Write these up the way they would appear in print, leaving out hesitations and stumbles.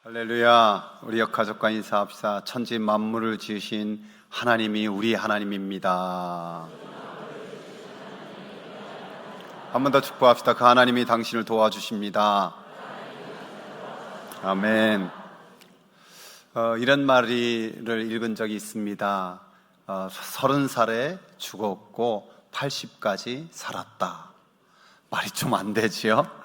할렐루야. 우리 역가족과 인사합시다. 천지 만물을 지으신 하나님이 우리 하나님입니다. 한 번 더 축복합시다. 그 하나님이 당신을 도와주십니다. 아멘. 이런 말을 읽은 적이 있습니다. 30살에 죽었고 80까지 살았다. 말이 좀 안 되지요?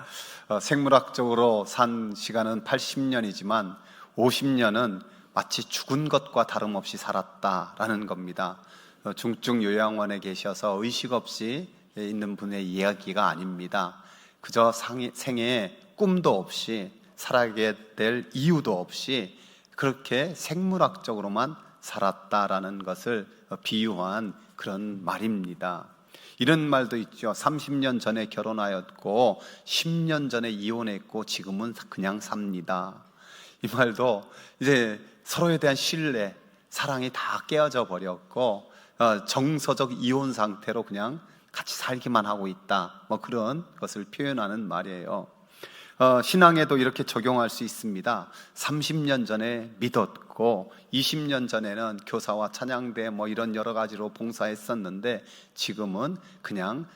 생물학적으로 산 시간은 80년이지만 50년은 마치 죽은 것과 다름없이 살았다라는 겁니다. 중증 요양원에 계셔서 의식 없이 있는 분의 이야기가 아닙니다. 그저 생애에 꿈도 없이 살아가게 될 이유도 없이 그렇게 생물학적으로만 살았다라는 것을 비유한 그런 말입니다. 이런 말도 있죠. 30년 전에 결혼하였고 10년 전에 이혼했고 지금은 그냥 삽니다. 이 말도 이제 서로에 대한 신뢰, 사랑이 다 깨어져 버렸고 정서적 이혼 상태로 그냥 같이 살기만 하고 있다, 뭐 그런 것을 표현하는 말이에요. 신앙에도 이렇게 적용할 수 있습니다. 30년 전에 믿었고 20년 전에는 교사와 찬양대 뭐 이런 여러 가지로 봉사했었는데 지금은 그냥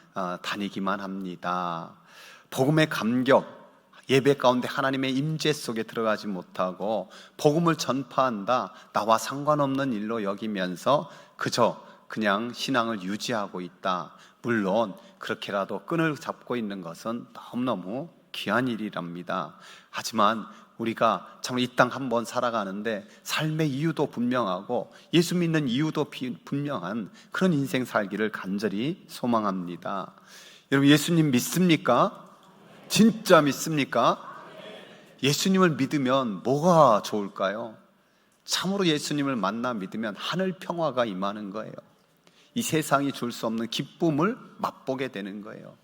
다니기만 합니다. 복음의 감격, 예배 가운데 하나님의 임재 속에 들어가지 못하고 복음을 전파한다, 나와 상관없는 일로 여기면서 그냥 신앙을 유지하고 있다. 물론 그렇게라도 끈을 잡고 있는 것은 너무너무 귀한 일이랍니다. 하지만 우리가 참 이 땅 한번 살아가는데 삶의 이유도 분명하고 예수 믿는 이유도 분명한 그런 인생 살기를 간절히 소망합니다. 여러분, 예수님 믿습니까? 진짜 믿습니까? 예수님을 믿으면 뭐가 좋을까요? 참으로 예수님을 만나 믿으면 하늘 평화가 임하는 거예요. 이 세상이 줄 수 없는 기쁨을 맛보게 되는 거예요.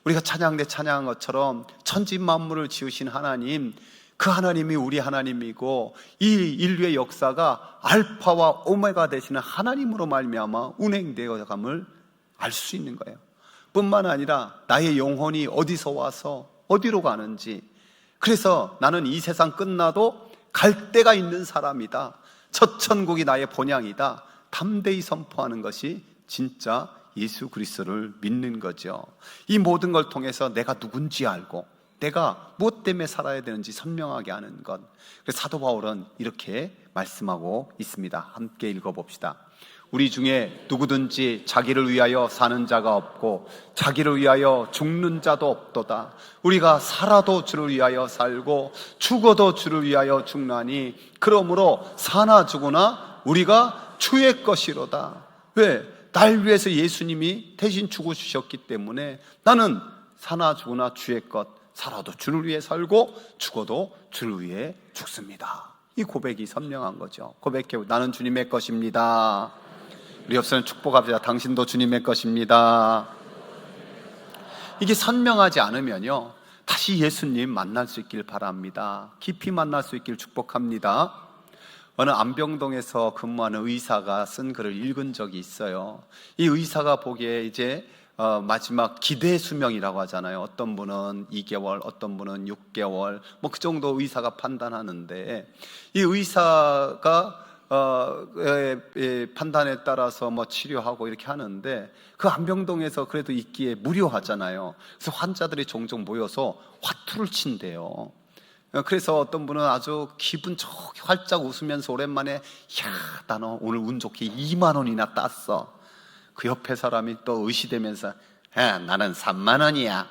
우리가 찬양대 찬양한 것처럼 천지 만물을 지으신 하나님, 그 하나님이 우리 하나님이고 이 인류의 역사가 알파와 오메가 되시는 하나님으로 말미암아 운행되어감을 알 수 있는 거예요. 뿐만 아니라 나의 영혼이 어디서 와서 어디로 가는지, 그래서 나는 이 세상 끝나도 갈 데가 있는 사람이다, 첫 천국이 나의 본향이다, 담대히 선포하는 것이 진짜 예수 그리스도를 믿는 거죠. 이 모든 걸 통해서 내가 누군지 알고 내가 무엇 때문에 살아야 되는지 선명하게 하는 것. 그래서 사도 바울은 이렇게 말씀하고 있습니다. 함께 읽어봅시다. 우리 중에 누구든지 자기를 위하여 사는 자가 없고 자기를 위하여 죽는 자도 없도다. 우리가 살아도 주를 위하여 살고 죽어도 주를 위하여 죽나니 그러므로 사나 죽으나 우리가 주의 것이로다. 왜? 날 위해서 예수님이 대신 죽어주셨기 때문에 나는 사나 죽으나 주의 것, 살아도 주를 위해 살고 죽어도 주를 위해 죽습니다. 이 고백이 선명한 거죠. 고백해, 나는 주님의 것입니다. 우리 옆에는 축복합시다. 당신도 주님의 것입니다. 이게 선명하지 않으면요, 다시 예수님 만날 수 있길 바랍니다. 깊이 만날 수 있길 축복합니다. 어느 안병동에서 근무하는 의사가 쓴 글을 읽은 적이 있어요. 이 의사가 보기에 이제 마지막 기대 수명이라고 하잖아요. 어떤 분은 2개월, 어떤 분은 6개월, 뭐 그 정도 의사가 판단하는데, 이 의사가 판단에 따라서 뭐 치료하고 이렇게 하는데, 그 안병동에서 그래도 있기에 무료하잖아요. 그래서 환자들이 종종 모여서 화투를 친대요. 그래서 어떤 분은 아주 기분 좋게 활짝 웃으면서 오랜만에, 야, 나는 오늘 운 좋게 2만 원이나 땄어. 그 옆에 사람이 또 의시되면서, 야, 나는 3만 원이야.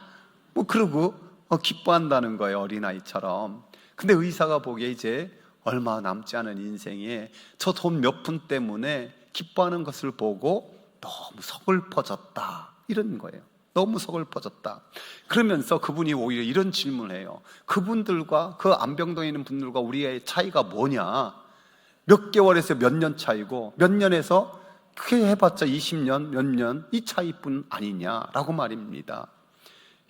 뭐 그러고 기뻐한다는 거예요, 어린아이처럼. 근데 의사가 보기에 이제 얼마 남지 않은 인생에 저 돈 몇 푼 때문에 기뻐하는 것을 보고 너무 서글퍼졌다, 이런 거예요. 너무 서글퍼졌다. 그러면서 그분이 오히려 이런 질문을 해요. 그분들과, 그 안병동에 있는 분들과 우리의 차이가 뭐냐? 몇 개월에서 몇 년 차이고 몇 년에서 크게 해봤자 20년, 몇 년, 이 차이뿐 아니냐라고 말입니다.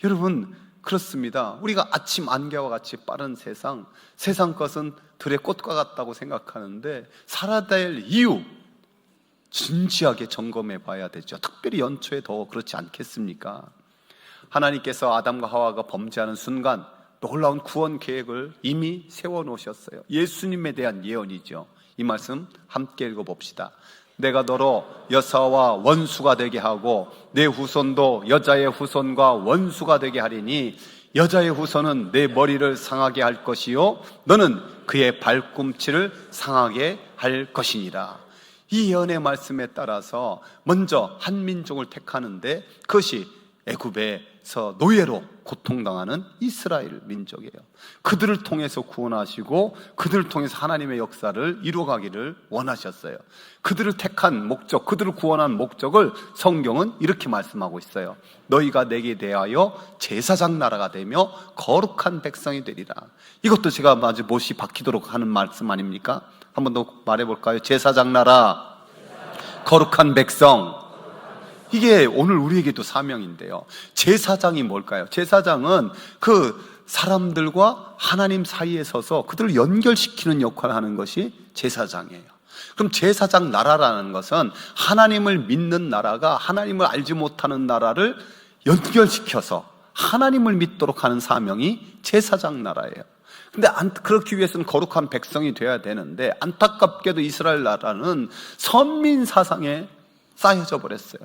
여러분, 그렇습니다. 우리가 아침 안개와 같이 빠른 세상 것은 들의 꽃과 같다고 생각하는데 살아야 될 이유, 진지하게 점검해 봐야 되죠. 특별히 연초에 더 그렇지 않겠습니까? 하나님께서 아담과 하와가 범죄하는 순간 놀라운 구원 계획을 이미 세워놓으셨어요. 예수님에 대한 예언이죠. 이 말씀 함께 읽어봅시다. 내가 너로 여사와 원수가 되게 하고 내 후손도 여자의 후손과 원수가 되게 하리니 여자의 후손은 내 머리를 상하게 할 것이요 너는 그의 발꿈치를 상하게 할 것이니라. 이 예언의 말씀에 따라서 먼저 한 민족을 택하는데 그것이 애굽에서 노예로 고통당하는 이스라엘 민족이에요. 그들을 통해서 구원하시고 그들을 통해서 하나님의 역사를 이루어가기를 원하셨어요. 그들을 택한 목적, 그들을 구원한 목적을 성경은 이렇게 말씀하고 있어요. 너희가 내게 대하여 제사장 나라가 되며 거룩한 백성이 되리라. 이것도 제가 아주 못이 박히도록 하는 말씀 아닙니까? 한 번 더 말해볼까요? 제사장 나라, 거룩한 백성. 이게 오늘 우리에게도 사명인데요. 제사장이 뭘까요? 제사장은 그 사람들과 하나님 사이에 서서 그들을 연결시키는 역할을 하는 것이 제사장이에요. 그럼 제사장 나라라는 것은 하나님을 믿는 나라가 하나님을 알지 못하는 나라를 연결시켜서 하나님을 믿도록 하는 사명이 제사장 나라예요. 근데 그렇기 위해서는 거룩한 백성이 되어야 되는데 안타깝게도 이스라엘 나라는 선민 사상에 쌓여져 버렸어요.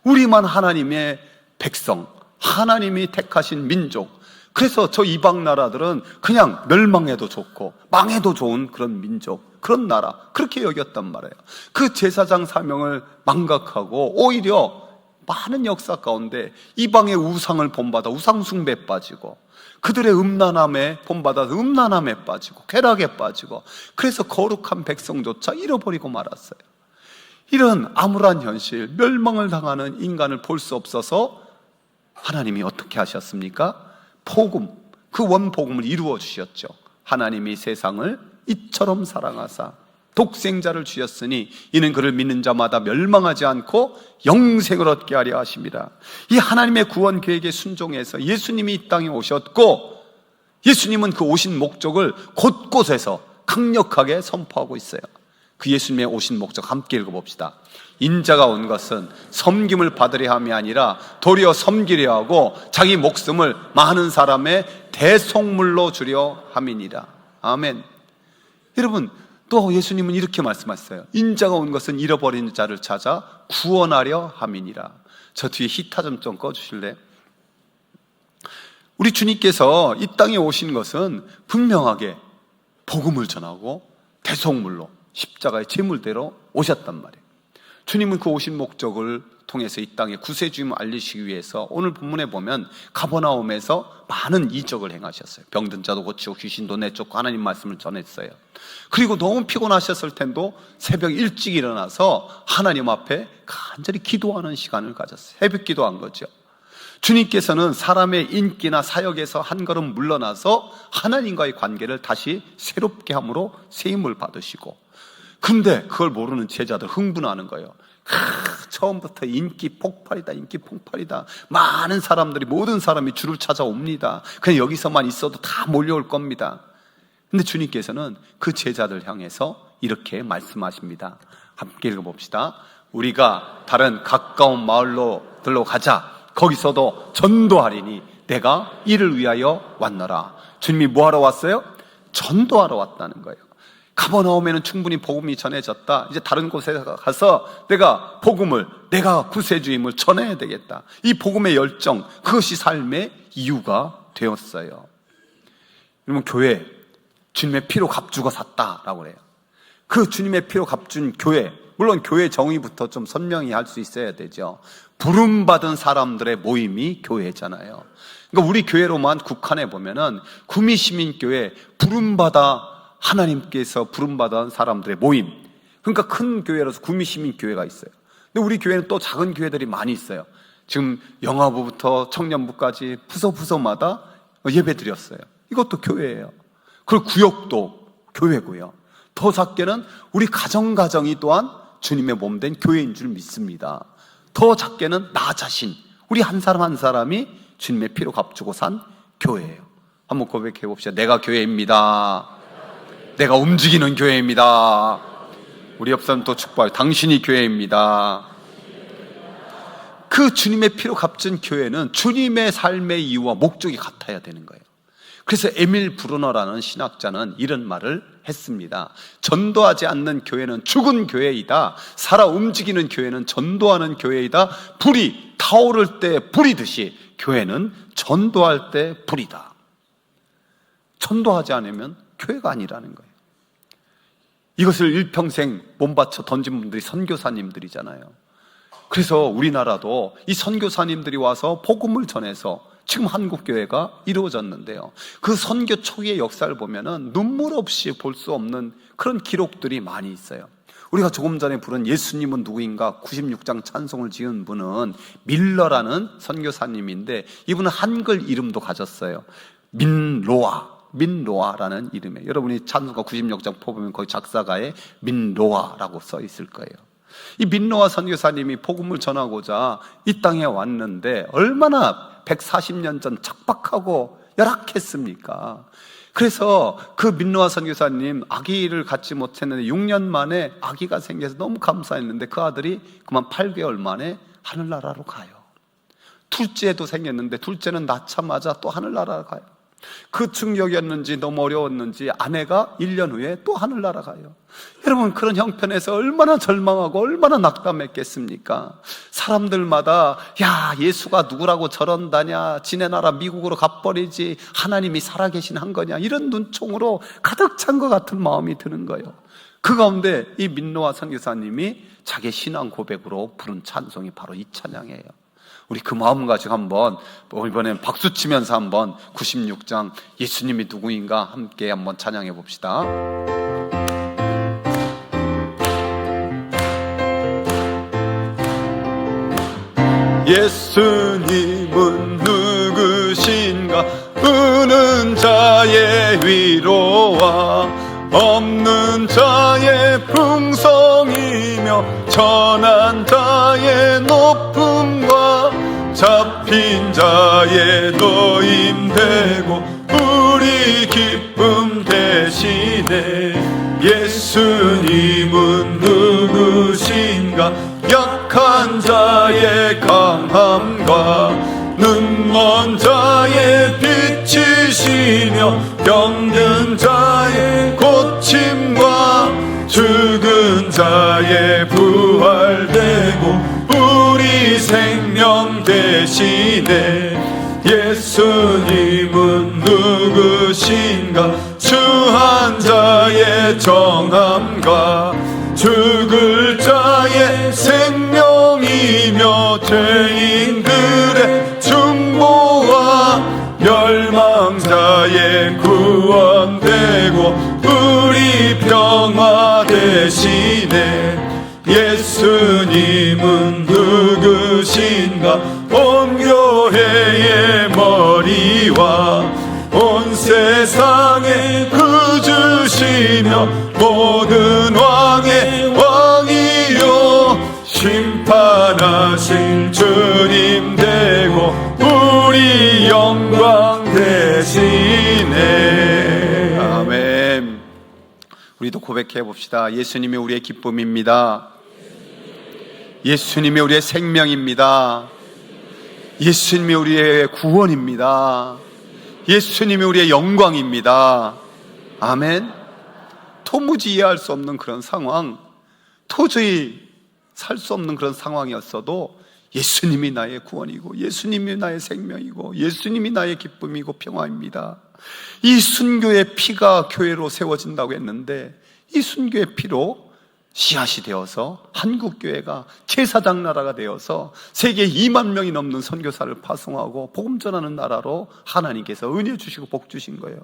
우리만 하나님의 백성, 하나님이 택하신 민족. 그래서 저 이방 나라들은 그냥 멸망해도 좋고 망해도 좋은 그런 민족, 그런 나라, 그렇게 여겼단 말이에요. 그 제사장 사명을 망각하고 오히려 많은 역사 가운데 이방의 우상을 본받아 우상 숭배에 빠지고 그들의 음란함에 본받아서 음란함에 빠지고 쾌락에 빠지고 그래서 거룩한 백성조차 잃어버리고 말았어요. 이런 암울한 현실, 멸망을 당하는 인간을 볼 수 없어서 하나님이 어떻게 하셨습니까? 복음, 그 원복음을 이루어 주셨죠. 하나님이 세상을 이처럼 사랑하사 독생자를 주셨으니 이는 그를 믿는 자마다 멸망하지 않고 영생을 얻게 하려 하심이라. 이 하나님의 구원 계획에 순종해서 예수님이 이 땅에 오셨고 예수님은 그 오신 목적을 곳곳에서 강력하게 선포하고 있어요. 그 예수님의 오신 목적 함께 읽어봅시다. 인자가 온 것은 섬김을 받으려 함이 아니라 도리어 섬기려 하고 자기 목숨을 많은 사람의 대속물로 주려 함이니라. 아멘. 여러분, 또 예수님은 이렇게 말씀하셨어요. 인자가 온 것은 잃어버린 자를 찾아 구원하려 함이니라. 저 뒤에 히타 좀 꺼주실래요? 우리 주님께서 이 땅에 오신 것은 분명하게 복음을 전하고 대속물로 십자가의 제물대로 오셨단 말이에요. 주님은 그 오신 목적을 통해서 이 땅에 구세주임을 알리시기 위해서 오늘 본문에 보면 가버나움에서 많은 이적을 행하셨어요. 병든 자도 고치고 귀신도 내쫓고 하나님 말씀을 전했어요. 그리고 너무 피곤하셨을 텐데 새벽 일찍 일어나서 하나님 앞에 간절히 기도하는 시간을 가졌어요. 새벽 기도한 거죠. 주님께서는 사람의 인기나 사역에서 한 걸음 물러나서 하나님과의 관계를 다시 새롭게 함으로 세임을 받으시고, 근데 그걸 모르는 제자들 흥분하는 거예요. 처음부터 인기 폭발이다, 인기 폭발이다. 많은 사람들이, 모든 사람이 주를 찾아옵니다. 그냥 여기서만 있어도 다 몰려올 겁니다. 근데 주님께서는 그 제자들 향해서 이렇게 말씀하십니다. 함께 읽어봅시다. 우리가 다른 가까운 마을로 들러가자. 거기서도 전도하리니 내가 이를 위하여 왔노라. 주님이 뭐하러 왔어요? 전도하러 왔다는 거예요. 가버나움에는 충분히 복음이 전해졌다. 이제 다른 곳에 가서 내가 복음을, 내가 구세주임을 전해야 되겠다. 이 복음의 열정, 그것이 삶의 이유가 되었어요. 여러분, 교회, 주님의 피로 값주고 샀다라고 그래요. 그 주님의 피로 값준 교회, 물론 교회 정의부터 좀 선명히 할 수 있어야 되죠. 부름받은 사람들의 모임이 교회잖아요. 그러니까 우리 교회로만 국한해 보면은 구미시민교회, 부름받아 하나님께서 부름받은 사람들의 모임, 그러니까 큰 교회라서 구미시민교회가 있어요. 근데 우리 교회는 또 작은 교회들이 많이 있어요. 지금 영화부부터 청년부까지 부서마다 예배 드렸어요. 이것도 교회예요. 그리고 구역도 교회고요. 더 작게는 우리 가정이 또한 주님의 몸된 교회인 줄 믿습니다. 더 작게는 나 자신, 우리 한 사람 한 사람이 주님의 피로 값주고 산 교회예요. 한번 고백해 봅시다. 내가 교회입니다. 내가 움직이는 교회입니다. 우리 옆 사람 또 축복해요. 당신이 교회입니다. 그 주님의 피로 값진 교회는 주님의 삶의 이유와 목적이 같아야 되는 거예요. 그래서 에밀 브루너라는 신학자는 이런 말을 했습니다. 전도하지 않는 교회는 죽은 교회이다. 살아 움직이는 교회는 전도하는 교회이다. 불이 타오를 때 불이듯이 교회는 전도할 때 불이다. 전도하지 않으면 교회가 아니라는 거예요. 이것을 일평생 몸바쳐 던진 분들이 선교사님들이잖아요. 그래서 우리나라도 이 선교사님들이 와서 복음을 전해서 지금 한국교회가 이루어졌는데요, 그 선교 초기의 역사를 보면은 눈물 없이 볼 수 없는 그런 기록들이 많이 있어요. 우리가 조금 전에 부른 예수님은 누구인가 96장 찬송을 지은 분은 밀러라는 선교사님인데, 이분은 한글 이름도 가졌어요. 민로아라는 이름이에요. 여러분이 찬송가 96장 보면 거기 작사가에 민로아라고 써 있을 거예요. 이 민로아 선교사님이 복음을 전하고자 이 땅에 왔는데 얼마나 140년 전 척박하고 열악했습니까? 그래서 그 민노아 선교사님 아기를 갖지 못했는데 6년 만에 아기가 생겨서 너무 감사했는데 그 아들이 그만 8개월 만에 하늘나라로 가요. 둘째도 생겼는데 둘째는 낳자마자 또 하늘나라로 가요. 그 충격이었는지 너무 어려웠는지 아내가 1년 후에 또 하늘나라 가요. 여러분, 그런 형편에서 얼마나 절망하고 얼마나 낙담했겠습니까? 사람들마다 야, 예수가 누구라고 저런다냐, 지네 나라 미국으로 가버리지, 하나님이 살아계신 한 거냐, 이런 눈총으로 가득 찬 것 같은 마음이 드는 거예요. 그 가운데 이 민노아 선교사님이 자기 신앙 고백으로 부른 찬송이 바로 이 찬양이에요. 우리 그 마음 가지고 한번 이번엔 박수 치면서 한번 96장 예수님이 누구인가 함께 한번 찬양해 봅시다. 예수님은 누구신가? 우는 자의 위로와 없는 자의 풍성이며 전한 자의 높음과 잡힌 자의 노임되고 우리 기쁨 대신에 예수님은 누구신가? 약한 자의 강함과 눈먼 자의 빛이시며 병든 자의 고침과 죽은 자의 부활되고 우리 생명 대신에 예수님은 누구신가? 추한 자의 정함과 죽을 자의 생명이며 죄인들의 중보와 멸망자의 구원되고 우리 평화 대신에 예수님은 누구신가? 온 교회의 머리와 온 세상의 구주시며 모든 왕의 왕이요 심판하신 주님 되고 우리 영광 대신에. 아멘. 우리도 고백해 봅시다. 예수님이 우리의 기쁨입니다. 예수님이 우리의 생명입니다. 예수님이 우리의 구원입니다. 예수님이 우리의 영광입니다. 아멘. 도무지 이해할 수 없는 그런 상황, 도저히 살 수 없는 그런 상황이었어도 예수님이 나의 구원이고 예수님이 나의 생명이고 예수님이 나의 기쁨이고 평화입니다. 이 순교의 피가 교회로 세워진다고 했는데 이 순교의 피로 씨앗이 되어서 한국교회가 제사장 나라가 되어서 세계 2만 명이 넘는 선교사를 파송하고 복음 전하는 나라로 하나님께서 은혜 주시고 복 주신 거예요.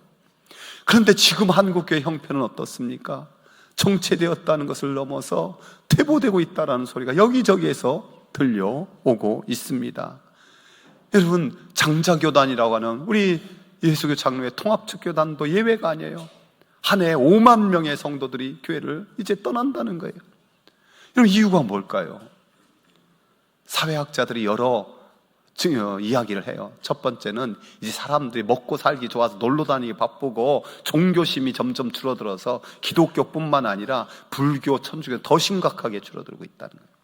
그런데 지금 한국교회 형편은 어떻습니까? 정체되었다는 것을 넘어서 퇴보되고 있다는 소리가 여기저기에서 들려오고 있습니다. 여러분, 장자교단이라고 하는 우리 예수교 장로회 통합축교단도 예외가 아니에요. 한 해 5만 명의 성도들이 교회를 이제 떠난다는 거예요. 그럼 이유가 뭘까요? 사회학자들이 여러 이야기를 해요. 첫 번째는 이제 사람들이 먹고 살기 좋아서 놀러 다니기 바쁘고 종교심이 점점 줄어들어서 기독교뿐만 아니라 불교, 천주교 더 심각하게 줄어들고 있다는 거예요.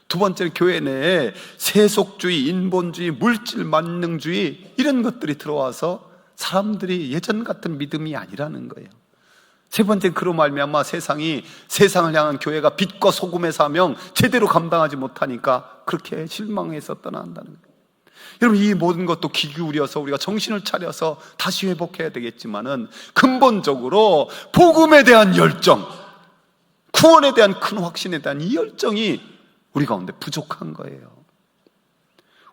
두 번째는 교회 내에 세속주의, 인본주의, 물질 만능주의 이런 것들이 들어와서 사람들이 예전 같은 믿음이 아니라는 거예요. 세 번째, 그로 말미암아 세상을 향한 교회가 빛과 소금의 사명 제대로 감당하지 못하니까 그렇게 실망해서 떠난다는 거예요. 여러분, 이 모든 것도 귀 기울여서 우리가 정신을 차려서 다시 회복해야 되겠지만은, 근본적으로 복음에 대한 열정, 구원에 대한 큰 확신에 대한 이 열정이 우리 가운데 부족한 거예요.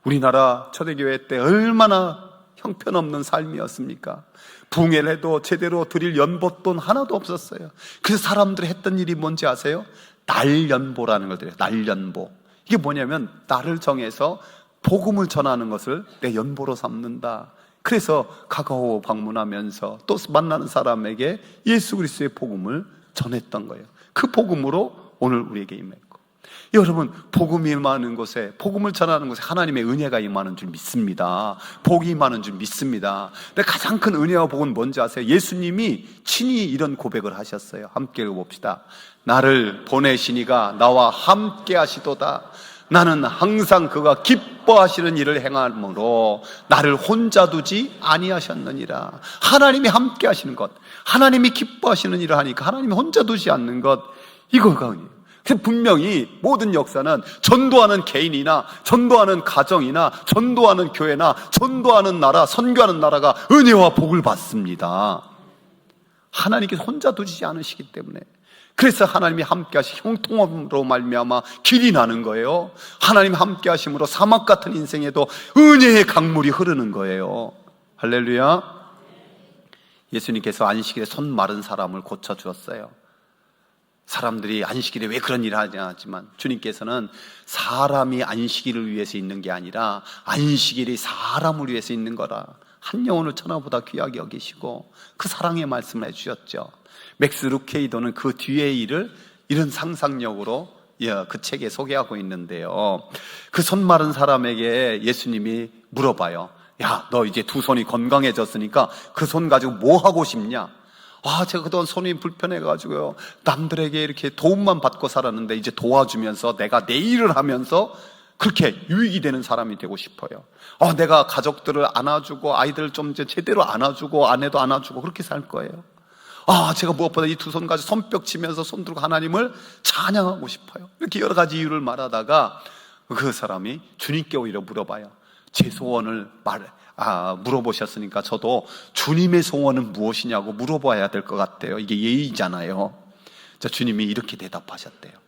우리나라 초대교회 때 얼마나 형편없는 삶이었습니까? 붕해를 해도 제대로 드릴 연봇돈 하나도 없었어요. 그래서 사람들이 했던 일이 뭔지 아세요? 날연보라는 걸 드려요. 날연보. 이게 뭐냐면, 날을 정해서 복음을 전하는 것을 내 연보로 삼는다. 그래서 가까워 방문하면서 또 만나는 사람에게 예수 그리스도의 복음을 전했던 거예요. 그 복음으로 오늘 우리에게 임했고, 여러분, 복음이 임하는 곳에, 복음을 전하는 곳에 하나님의 은혜가 임하는 줄 믿습니다. 복이 임하는 줄 믿습니다. 근데 가장 큰 은혜와 복은 뭔지 아세요? 예수님이 친히 이런 고백을 하셨어요. 함께 읽어봅시다. 나를 보내시니가 나와 함께 하시도다. 나는 항상 그가 기뻐하시는 일을 행함으로 나를 혼자 두지 아니하셨느니라. 하나님이 함께 하시는 것, 하나님이 기뻐하시는 일을 하니까 하나님이 혼자 두지 않는 것, 이거가 은혜예요. 그래서 분명히 모든 역사는 전도하는 개인이나 전도하는 가정이나 전도하는 교회나 전도하는 나라, 선교하는 나라가 은혜와 복을 받습니다. 하나님께서 혼자 두지 않으시기 때문에. 그래서 하나님이 함께 하시, 형통함으로 말미암아 길이 나는 거예요. 하나님 함께 하심으로 사막 같은 인생에도 은혜의 강물이 흐르는 거예요. 할렐루야. 예수님께서 안식일에 손 마른 사람을 고쳐주었어요. 사람들이 안식일에 왜 그런 일을 하냐 하지만, 주님께서는 사람이 안식일을 위해서 있는 게 아니라 안식일이 사람을 위해서 있는 거라, 한 영혼을 천하보다 귀하게 여기시고 그 사랑의 말씀을 해주셨죠. 맥스 루케이도는 그 뒤의 일을 이런 상상력으로 그 책에 소개하고 있는데요, 그 손 마른 사람에게 예수님이 물어봐요. 야, 너 이제 두 손이 건강해졌으니까 그 손 가지고 뭐 하고 싶냐? 제가 그동안 손이 불편해가지고요, 남들에게 이렇게 도움만 받고 살았는데 이제 도와주면서 내가 내 일을 하면서 그렇게 유익이 되는 사람이 되고 싶어요. 내가 가족들을 안아주고 아이들을 좀 이제 제대로 안아주고 아내도 안아주고 그렇게 살 거예요. 제가 무엇보다 이 두 손 가지고 손뼉 치면서 손 들고 하나님을 찬양하고 싶어요. 이렇게 여러 가지 이유를 말하다가 그 사람이 주님께 오히려 물어봐요. 제 소원을 물어보셨으니까 저도 주님의 소원은 무엇이냐고 물어봐야 될 것 같아요. 이게 예의잖아요. 주님이 이렇게 대답하셨대요.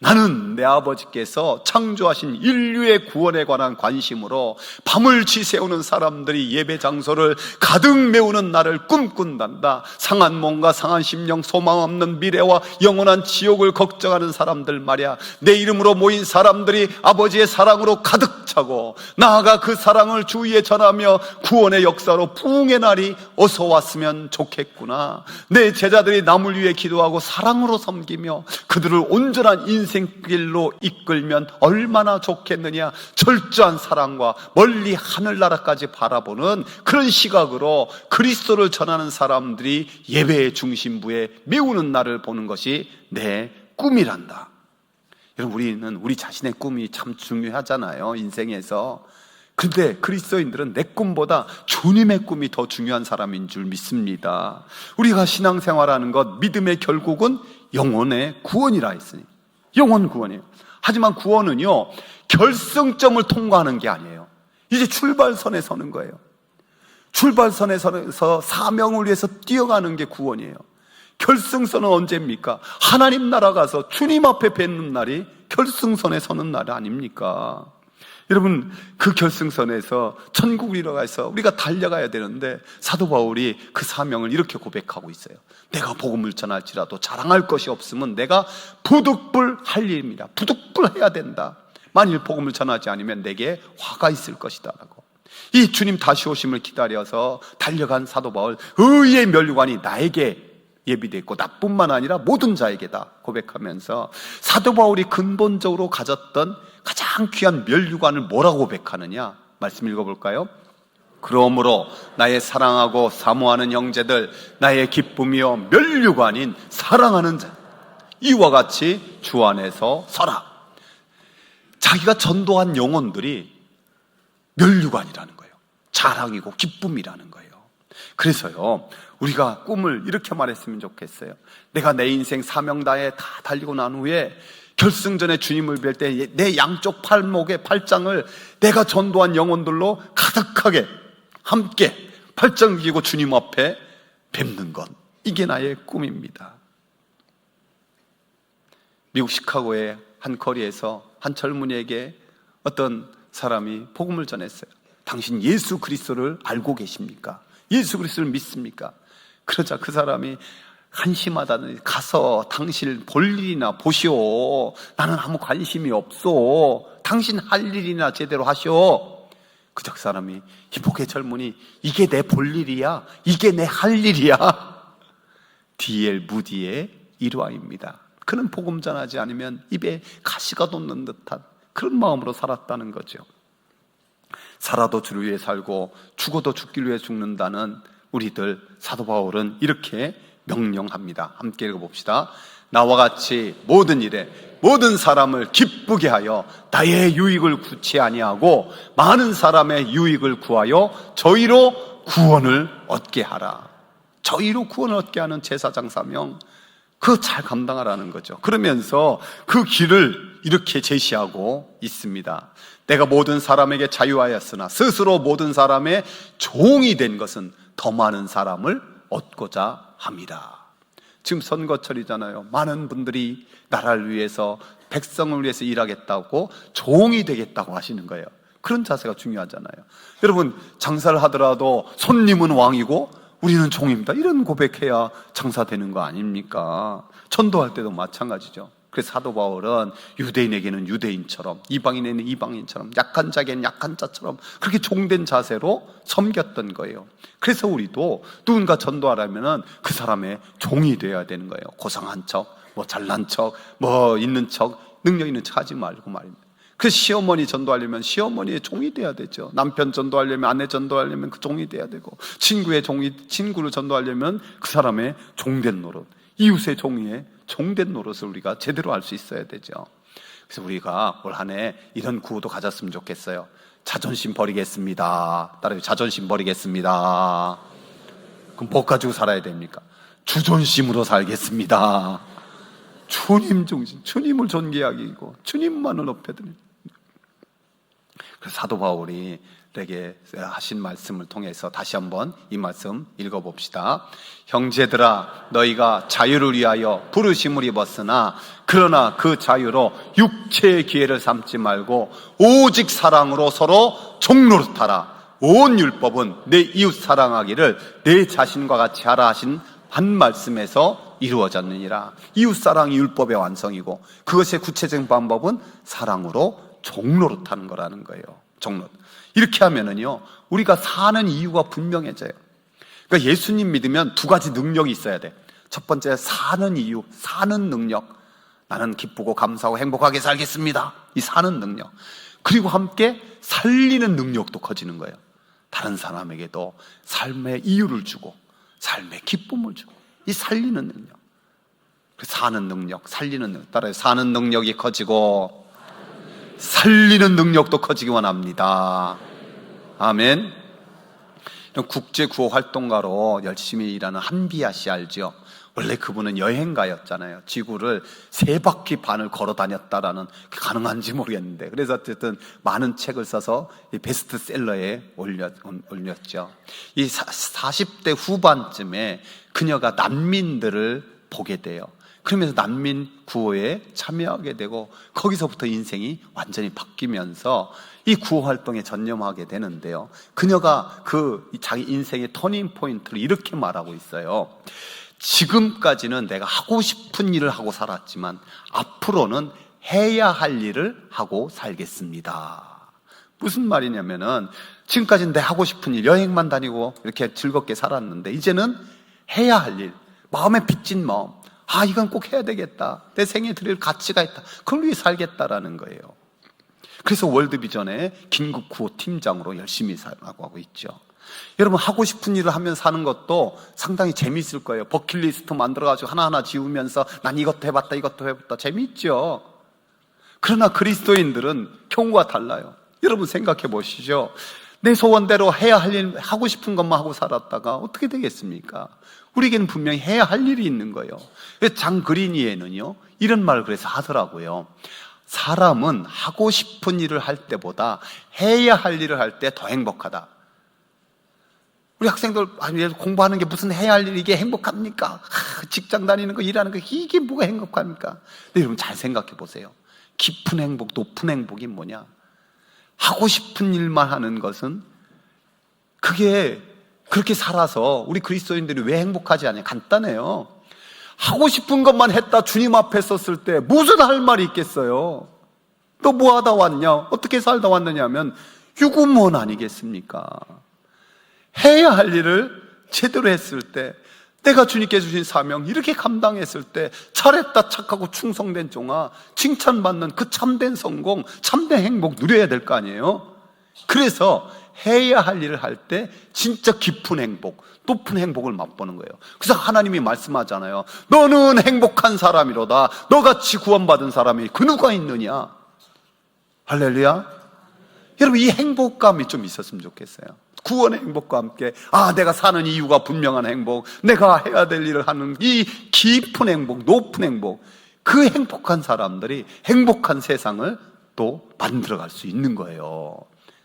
나는 내 아버지께서 창조하신 인류의 구원에 관한 관심으로 밤을 지새우는 사람들이 예배 장소를 가득 메우는 날을 꿈꾼단다. 상한 몸과 상한 심령, 소망 없는 미래와 영원한 지옥을 걱정하는 사람들 말이야. 내 이름으로 모인 사람들이 아버지의 사랑으로 가득 차고 나아가 그 사랑을 주위에 전하며 구원의 역사로 부흥의 날이 어서 왔으면 좋겠구나. 내 제자들이 남을 위해 기도하고 사랑으로 섬기며 그들을 온전한 인생길로 이끌면 얼마나 좋겠느냐. 철저한 사랑과 멀리 하늘나라까지 바라보는 그런 시각으로 그리스도를 전하는 사람들이 예배의 중심부에 메우는 날을 보는 것이 내 꿈이란다. 여러분, 우리는 우리 자신의 꿈이 참 중요하잖아요, 인생에서. 그런데 그리스도인들은 내 꿈보다 주님의 꿈이 더 중요한 사람인 줄 믿습니다. 우리가 신앙생활하는 것, 믿음의 결국은 영혼의 구원이라 했으니, 영혼 구원이에요. 하지만 구원은요, 결승점을 통과하는 게 아니에요. 이제 출발선에 서는 거예요. 출발선에 서서 사명을 위해서 뛰어가는 게 구원이에요. 결승선은 언제입니까? 하나님 나라 가서 주님 앞에 뵙는 날이 결승선에 서는 날 아닙니까? 여러분, 그 결승선에서 천국을 이뤄가서 우리가 달려가야 되는데, 사도 바울이 그 사명을 이렇게 고백하고 있어요. 내가 복음을 전할지라도 자랑할 것이 없으면 내가 부득불할 일입니다. 부득불해야 된다. 만일 복음을 전하지 않으면 내게 화가 있을 것이다 라고. 이 주님 다시 오심을 기다려서 달려간 사도 바울, 의의 면류관이 나에게 예비되어 있고 나뿐만 아니라 모든 자에게다 고백하면서, 사도 바울이 근본적으로 가졌던 가장 귀한 면류관을 뭐라고 고백하느냐? 말씀 읽어볼까요? 그러므로 나의 사랑하고 사모하는 형제들, 나의 기쁨이요 면류관인 사랑하는 자, 이와 같이 주 안에서 서라. 자기가 전도한 영혼들이 면류관이라는 거예요. 자랑이고 기쁨이라는 거예요. 그래서요, 우리가 꿈을 이렇게 말했으면 좋겠어요. 내가 내 인생 사명다에 다 달리고 난 후에 결승전에 주님을 뵐 때 내 양쪽 팔목에 팔짱을 내가 전도한 영혼들로 가득하게 함께 팔짱 끼고 주님 앞에 뵙는 것, 이게 나의 꿈입니다. 미국 시카고의 한 거리에서 한 젊은이에게 어떤 사람이 복음을 전했어요. 당신 예수 그리스도를 알고 계십니까? 예수 그리스도를 믿습니까? 그러자 그 사람이 한심하다더니 가서 당신 볼 일이나 보시오. 나는 아무 관심이 없어. 당신 할 일이나 제대로 하시오. 그 사람이, 이 복의 젊은이, 이게 내 볼 일이야? 이게 내 할 일이야? D.L. 무디의 일화입니다. 그는 복음 전하지 않으면 입에 가시가 돋는 듯한 그런 마음으로 살았다는 거죠. 살아도 주를 위해 살고 죽어도 죽기를 위해 죽는다는 우리들, 사도 바울은 이렇게 명령합니다. 함께 읽어봅시다. 나와 같이 모든 일에 모든 사람을 기쁘게 하여 나의 유익을 구치 아니하고 많은 사람의 유익을 구하여 저희로 구원을 얻게 하라. 저희로 구원을 얻게 하는 제사장 사명, 그거 잘 감당하라는 거죠. 그러면서 그 길을 이렇게 제시하고 있습니다. 내가 모든 사람에게 자유하였으나 스스로 모든 사람의 종이 된 것은 더 많은 사람을 얻고자 함이라. 지금 선거철이잖아요. 많은 분들이 나라를 위해서, 백성을 위해서 일하겠다고 종이 되겠다고 하시는 거예요. 그런 자세가 중요하잖아요. 여러분, 장사를 하더라도 손님은 왕이고 우리는 종입니다, 이런 고백해야 장사되는 거 아닙니까? 전도할 때도 마찬가지죠. 그래서 사도 바울은 유대인에게는 유대인처럼, 이방인에게는 이방인처럼, 약한 자에게는 약한 자처럼 그렇게 종된 자세로 섬겼던 거예요. 그래서 우리도 누군가 전도하려면 그 사람의 종이 되어야 되는 거예요. 고상한 척, 잘난 척, 있는 척, 능력 있는 척 하지 말고 말입니다. 그래서 시어머니 전도하려면 시어머니의 종이 돼야 되죠. 남편 전도하려면, 아내 전도하려면 그 종이 돼야 되고, 친구를 전도하려면 그 사람의 종된 노릇, 이웃의 종된 노릇을 우리가 제대로 할 수 있어야 되죠. 그래서 우리가 올 한 해 이런 구호도 가졌으면 좋겠어요. 자존심 버리겠습니다. 따라서 자존심 버리겠습니다. 그럼 뭐 가지고 살아야 됩니까? 주존심으로 살겠습니다. 주님 중심, 주님을 존귀하기고 주님만을 높여드립니다. 그래서 사도 바울이 내게 하신 말씀을 통해서 다시 한번 이 말씀 읽어봅시다. 형제들아, 너희가 자유를 위하여 부르심을 입었으나 그러나 그 자유로 육체의 기회를 삼지 말고 오직 사랑으로 서로 종노릇하라. 온 율법은 내 이웃 사랑하기를 내 자신과 같이 하라 하신 한 말씀에서 이루어졌느니라. 이웃사랑이 율법의 완성이고 그것의 구체적인 방법은 사랑으로 종노릇하는 거라는 거예요. 종노릇. 이렇게 하면은요, 우리가 사는 이유가 분명해져요. 그러니까 예수님 믿으면 두 가지 능력이 있어야 돼. 첫 번째, 사는 이유, 사는 능력. 나는 기쁘고 감사하고 행복하게 살겠습니다, 이 사는 능력. 그리고 함께 살리는 능력도 커지는 거예요. 다른 사람에게도 삶의 이유를 주고 삶의 기쁨을 주고, 이 살리는 능력, 사는 능력, 살리는 능력. 따라서 사는 능력이 커지고 살리는 능력도 커지기 원합니다. 아멘. 국제구호 활동가로 열심히 일하는 한비아 씨 알죠? 원래 그분은 여행가였잖아요. 지구를 3바퀴 반을 걸어 다녔다라는, 가능한지 모르겠는데, 그래서 어쨌든 많은 책을 써서 베스트셀러에 올렸죠. 이 40대 후반쯤에 그녀가 난민들을 보게 돼요. 그러면서 난민 구호에 참여하게 되고 거기서부터 인생이 완전히 바뀌면서 이 구호 활동에 전념하게 되는데요. 그녀가 자기 인생의 터닝 포인트를 이렇게 말하고 있어요. 지금까지는 내가 하고 싶은 일을 하고 살았지만 앞으로는 해야 할 일을 하고 살겠습니다. 무슨 말이냐면은, 지금까지는 내 하고 싶은 일, 여행만 다니고 이렇게 즐겁게 살았는데 이제는 해야 할 일, 마음에 빚진 마음, 이건 꼭 해야 되겠다, 내 생에 드릴 가치가 있다, 그걸 위해 살겠다라는 거예요. 그래서 월드비전의 긴급구호 팀장으로 열심히 살아가고 하고 있죠. 여러분, 하고 싶은 일을 하면 사는 것도 상당히 재미있을 거예요. 버킷리스트 만들어가지고 하나하나 지우면서 난 이것도 해봤다, 이것도 해봤다, 재미있죠. 그러나 그리스도인들은 경우가 달라요. 여러분 생각해 보시죠. 내 소원대로 해야 할 일, 하고 싶은 것만 하고 살았다가 어떻게 되겠습니까? 우리에게는 분명히 해야 할 일이 있는 거예요. 장그리니에는요, 이런 말을 그래서 하더라고요. 사람은 하고 싶은 일을 할 때보다 해야 할 일을 할 때 더 행복하다. 우리 학생들 공부하는 게 무슨 해야 할 일, 이게 행복합니까? 직장 다니는 거, 일하는 거, 이게 뭐가 행복합니까? 근데 여러분 잘 생각해 보세요. 깊은 행복, 높은 행복이 뭐냐? 하고 싶은 일만 하는 것은, 그게 그렇게 살아서 우리 그리스도인들이 왜 행복하지 않냐? 간단해요. 하고 싶은 것만 했다 주님 앞에 섰을 때 무슨 할 말이 있겠어요? 너 뭐 하다 왔냐? 어떻게 살다 왔느냐 하면 유구무원 아니겠습니까? 해야 할 일을 제대로 했을 때, 내가 주님께 주신 사명 이렇게 감당했을 때, 잘했다 착하고 충성된 종아, 칭찬받는 그 참된 성공, 참된 행복 누려야 될 거 아니에요? 그래서 해야 할 일을 할 때 진짜 깊은 행복, 높은 행복을 맛보는 거예요. 그래서 하나님이 말씀하잖아요. 너는 행복한 사람이로다. 너같이 구원받은 사람이 그 누가 있느냐? 할렐루야. 여러분, 이 행복감이 좀 있었으면 좋겠어요. 구원의 행복과 함께, 내가 사는 이유가 분명한 행복, 내가 해야 될 일을 하는 이 깊은 행복, 높은 행복, 그 행복한 사람들이 행복한 세상을 또 만들어갈 수 있는 거예요.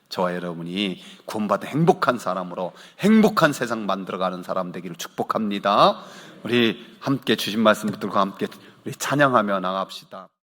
저와 여러분이 구원받은 행복한 사람으로 행복한 세상 만들어가는 사람 되기를 축복합니다. 우리 함께 주신 말씀 붙들고 함께 우리 찬양하며 나갑시다.